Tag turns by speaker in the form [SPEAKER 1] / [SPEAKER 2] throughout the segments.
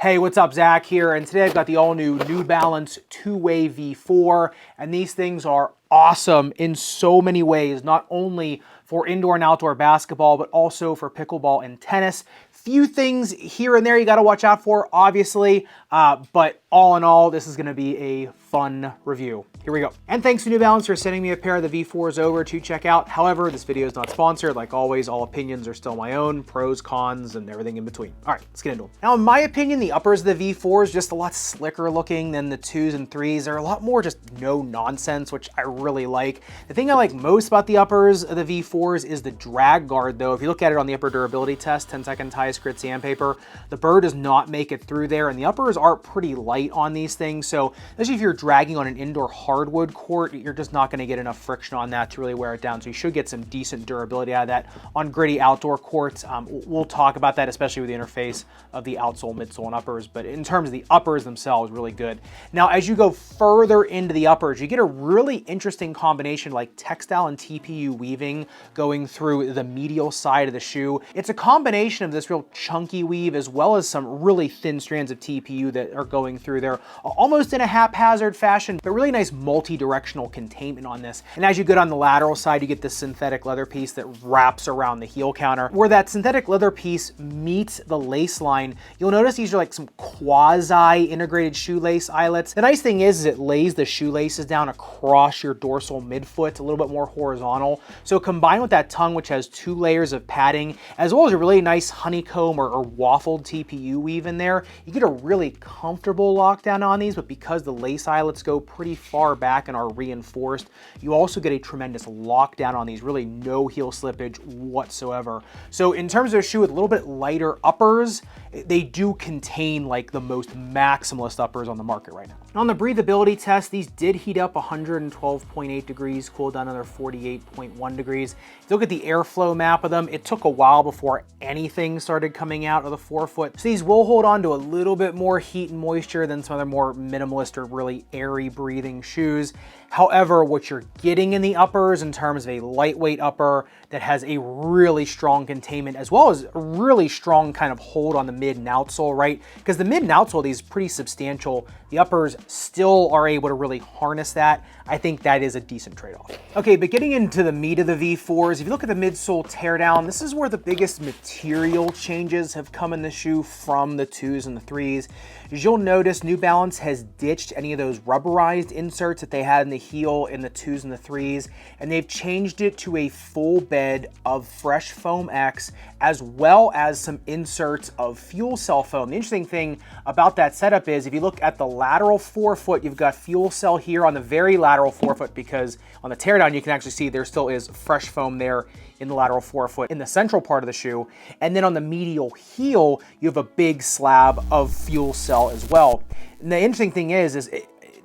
[SPEAKER 1] Hey, what's up? Zach here, and today I've got the all-new New Balance two-way V4, and these things are awesome in so many ways, not only for indoor and outdoor basketball, but also for pickleball and tennis. Few things here and there you got to watch out for, obviously, but all in all, this is going to be a fun review. Here we go. And thanks to New Balance for sending me a pair of the V4s over to check out. However, this video is not sponsored. Like always, all opinions are still my own, pros, cons, and everything in between. All right, let's get into them. Now, in my opinion, the uppers of the V4s just a lot slicker looking than the 2s and 3s. They're a lot more just no nonsense, which I really like. The thing I like most about the uppers of the V4s is the drag guard, though. If you look at it on the upper durability test, 10-second tie grit sandpaper, the burr does not make it through there, and the uppers are pretty light on these things. So especially if you're dragging on an indoor hardwood court, you're just not going to get enough friction on that to really wear it down. So you should get some decent durability out of that on gritty outdoor courts. We'll talk about that, especially with the interface of the outsole, midsole, and uppers. But in terms of the uppers themselves, really good. Now, as you go further into the uppers, you get a really interesting combination like textile and TPU weaving going through the medial side of the shoe. It's a combination of this real chunky weave as well as some really thin strands of TPU that are going through there, almost in a haphazard fashion, but really nice multi-directional containment on this. And as you go down the lateral side, you get this synthetic leather piece that wraps around the heel counter. Where that synthetic leather piece meets the lace line, you'll notice these are like some quasi-integrated shoelace eyelets. The nice thing is it lays the shoelaces down across your dorsal midfoot, a little bit more horizontal. So combined with that tongue, which has 2 layers of padding, as well as a really nice honeycomb or waffled TPU weave in there, you get a really comfortable lockdown on these, but because the lace eyelets go pretty far back and are reinforced, you also get a tremendous lockdown on these, really no heel slippage whatsoever. So in terms of a shoe with a little bit lighter uppers, they do contain like the most maximalist uppers on the market right now. On the breathability test, these did heat up 112.8 degrees, cooled down another 48.1 degrees. If you look at the airflow map of them, it took a while before anything started coming out of the forefoot. So these will hold on to a little bit more heat and moisture than some other more minimalist or really airy breathing shoes. However, what you're getting in the uppers in terms of a lightweight upper that has a really strong containment as well as a really strong kind of hold on the mid and outsole, right? Because the mid and outsole, these pretty substantial. The uppers still are able to really harness that. I think that is a decent trade-off. Okay, but getting into the meat of the V4s, if you look at the midsole teardown, this is where the biggest material changes have come in the shoe from the 2s and the 3s. As you'll notice, New Balance has ditched any of those rubberized inserts that they had in the heel in the 2s and the 3s, and they've changed it to a full bed of fresh foam X, as well as some inserts of fuel cell foam. The interesting thing about that setup is if you look at the lateral forefoot, you've got fuel cell here on the very lateral forefoot, because on the teardown, you can actually see there still is fresh foam there in the lateral forefoot in the central part of the shoe. And then on the medial heel, you have a big slab of fuel cell as well. And the interesting thing is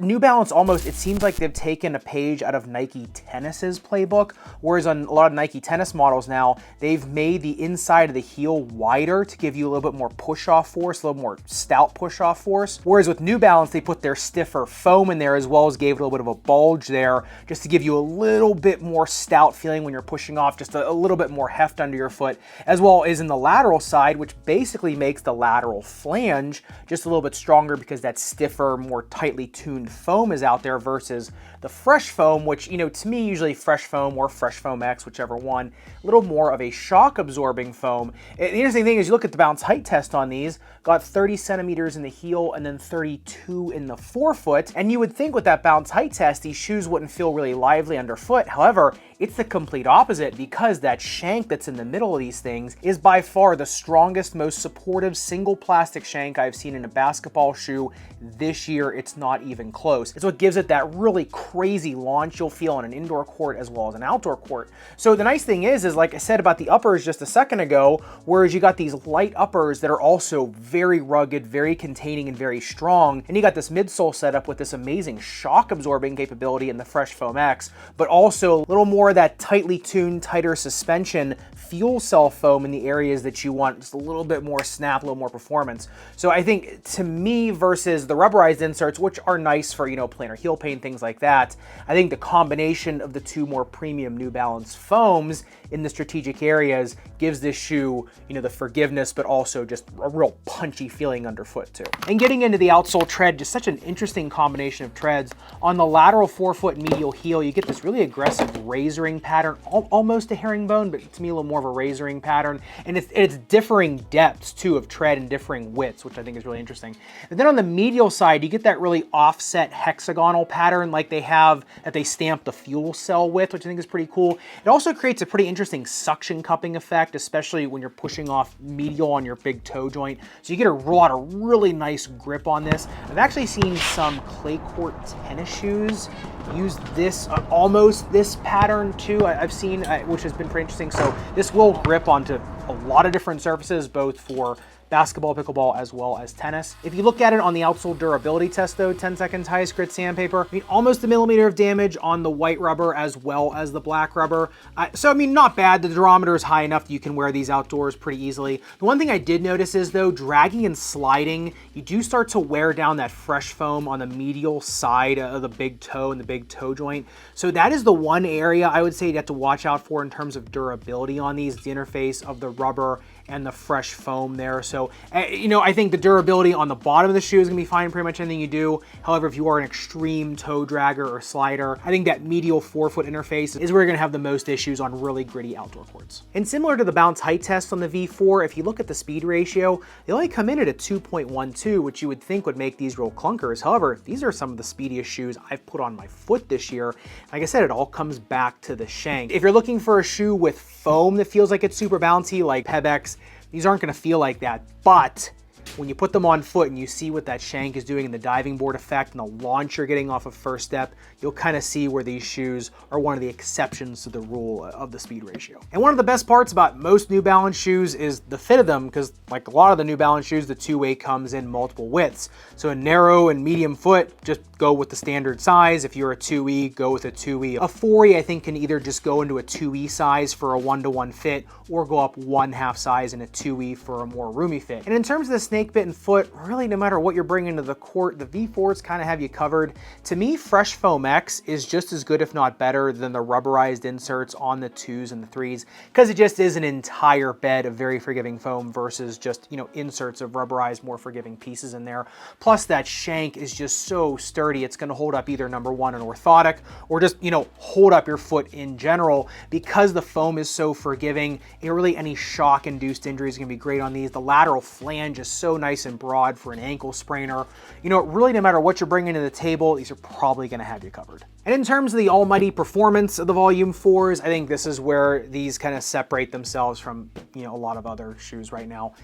[SPEAKER 1] New Balance almost, it seems like they've taken a page out of Nike Tennis's playbook, whereas on a lot of Nike Tennis models now, they've made the inside of the heel wider to give you a little bit more push-off force, a little more stout push-off force. Whereas with New Balance, they put their stiffer foam in there as well as gave it a little bit of a bulge there just to give you a little bit more stout feeling when you're pushing off, just a little bit more heft under your foot, as well as in the lateral side, which basically makes the lateral flange just a little bit stronger because that stiffer, more tightly tuned foam is out there versus the fresh foam, which, you know, to me, usually fresh foam or fresh foam X, whichever one, a little more of a shock absorbing foam. The interesting thing is you look at the bounce height test on these, got 30 centimeters in the heel and then 32 in the forefoot. And you would think with that bounce height test, these shoes wouldn't feel really lively underfoot. However, it's the complete opposite because that shank that's in the middle of these things is by far the strongest, most supportive single plastic shank I've seen in a basketball shoe this year. It's not even close. It's what gives it that really crazy launch you'll feel on an indoor court as well as an outdoor court. So the nice thing is like I said about the uppers just a second ago, whereas you got these light uppers that are also very rugged, very containing, and very strong, and you got this midsole setup with this amazing shock absorbing capability in the Fresh Foam X, but also a little more of that tightly tuned, tighter suspension fuel cell foam in the areas that you want just a little bit more snap, a little more performance. So I think to me versus the rubberized inserts, which are nice, nice for, you know, plantar heel pain, things like that. I think the combination of the two more premium New Balance foams in the strategic areas gives this shoe, you know, the forgiveness, but also just a real punchy feeling underfoot too. And getting into the outsole tread, just such an interesting combination of treads. On the lateral forefoot and medial heel, you get this really aggressive razoring pattern, almost a herringbone, but to me a little more of a razoring pattern. And it's differing depths too of tread and differing widths, which I think is really interesting. And then on the medial side, you get that really offset hexagonal pattern like they have that they stamp the fuel cell with, which I think is pretty cool. It also creates a pretty interesting suction cupping effect, especially when you're pushing off medial on your big toe joint. So you get a lot of really nice grip on this. I've actually seen some clay court tennis shoes use this, almost this pattern too, I've seen, which has been pretty interesting. So this will grip onto a lot of different surfaces, both for basketball, pickleball, as well as tennis. If you look at it on the outsole durability test though, 10 seconds highest grit sandpaper, I mean, almost a millimeter of damage on the white rubber as well as the black rubber. So I mean, not bad. The durometer is high enough that you can wear these outdoors pretty easily. The one thing I did notice is though, dragging and sliding, you do start to wear down that fresh foam on the medial side of the big toe and the big toe joint. So that is the one area I would say you have to watch out for in terms of durability on these, the interface of the rubber and the fresh foam there. So, you know, I think the durability on the bottom of the shoe is gonna be fine pretty much anything you do. However, if you are an extreme toe dragger or slider, I think that medial forefoot interface is where you're gonna have the most issues on really gritty outdoor courts. And similar to the bounce height test on the V4, if you look at the speed ratio, they only come in at a 2.12, which you would think would make these real clunkers. However, these are some of the speediest shoes I've put on my foot this year. Like I said, it all comes back to the shank. If you're looking for a shoe with foam that feels like it's super bouncy, like Pebex, these aren't gonna feel like that, but when you put them on foot and you see what that shank is doing in the diving board effect and the launch you're getting off of first step, you'll kind of see where these shoes are one of the exceptions to the rule of the speed ratio. And one of the best parts about most New Balance shoes is the fit of them, because like a lot of the New Balance shoes, the two-way comes in multiple widths. So a narrow and medium foot, just go with the standard size. If you're a 2E, go with a 2E. A 4E, I think, can either just go into a 2E size for a 1-to-1 fit or go up 1/2 size in a 2E for a more roomy fit. And in terms of the snake bitten foot, really no matter what you're bringing to the court, the V4s kind of have you covered. To me, Fresh Foam X is just as good, if not better, than the rubberized inserts on the 2s and the 3s, because it just is an entire bed of very forgiving foam versus just, you know, inserts of rubberized, more forgiving pieces in there. Plus that shank is just so sturdy, it's going to hold up either number one, an orthotic, or just, you know, hold up your foot in general. Because the foam is so forgiving, really any shock-induced injury is going to be great on these. The lateral flange is so nice and broad for an ankle sprainer. You know, really no matter what you're bringing to the table, these are probably going to have you covered. And in terms of the almighty performance of the Volume 4s, I think this is where these kind of separate themselves from, you know, a lot of other shoes right now.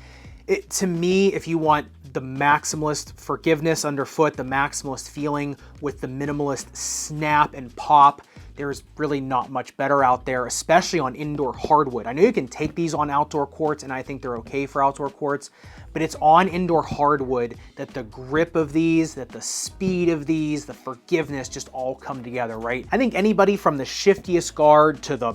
[SPEAKER 1] To me, if you want the maximalist forgiveness underfoot, the maximalist feeling with the minimalist snap and pop, there's really not much better out there, especially on indoor hardwood. I know you can take these on outdoor courts, and I think they're okay for outdoor courts, but it's on indoor hardwood that the grip of these, that the speed of these, the forgiveness just all come together, right? I think anybody from the shiftiest guard to the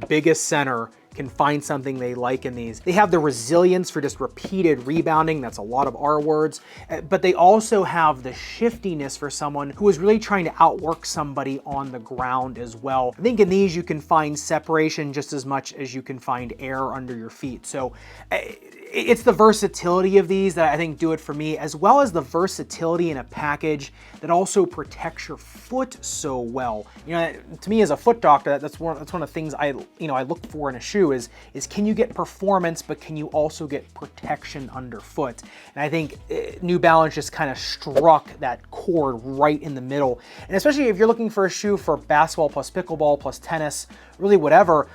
[SPEAKER 1] biggest center can find something they like in these. They have the resilience for just repeated rebounding. That's a lot of R words, but they also have the shiftiness for someone who is really trying to outwork somebody on the ground as well. I think in these you can find separation just as much as you can find air under your feet. So it's the versatility of these that I think do it for me, as well as the versatility in a package that also protects your foot so well. You know, to me as a foot doctor, that's one of the things I look for in a shoe is can you get performance, but can you also get protection underfoot? And I think New Balance just kind of struck that chord right in the middle. And especially if you're looking for a shoe for basketball plus pickleball plus tennis, really whatever,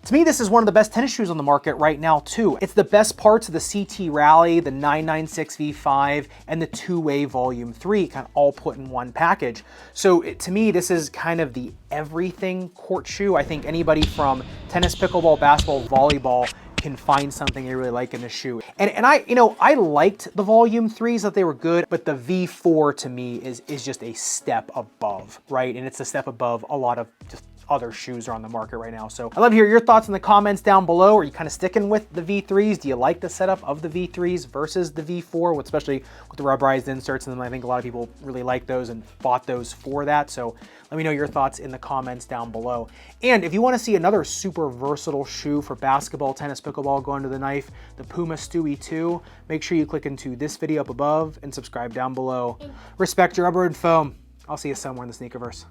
[SPEAKER 1] to me, this is one of the best tennis shoes on the market right now too. It's the best parts of the CT Rally, the 996 V5, and the two-way Volume 3 kind of all put in one package. So to me, this is kind of the everything court shoe. I think anybody from tennis, pickleball, basketball, volleyball can find something they really like in the shoe. And I liked the Volume 3s, that they were good, but the V4 to me is just a step above, right? And it's a step above a lot of just other shoes are on the market right now. So I'd love to hear your thoughts in the comments down below. Are you kind of sticking with the V3s? Do you like the setup of the V3s versus the V4, especially with the rubberized inserts in them? I think a lot of people really like those and bought those for that. So let me know your thoughts in the comments down below. And if you want to see another super versatile shoe for basketball, tennis, pickleball, going to the knife, the Puma Stewie 2, make sure you click into this video up above and subscribe down below. Respect your rubber and foam. I'll see you somewhere in the sneakerverse.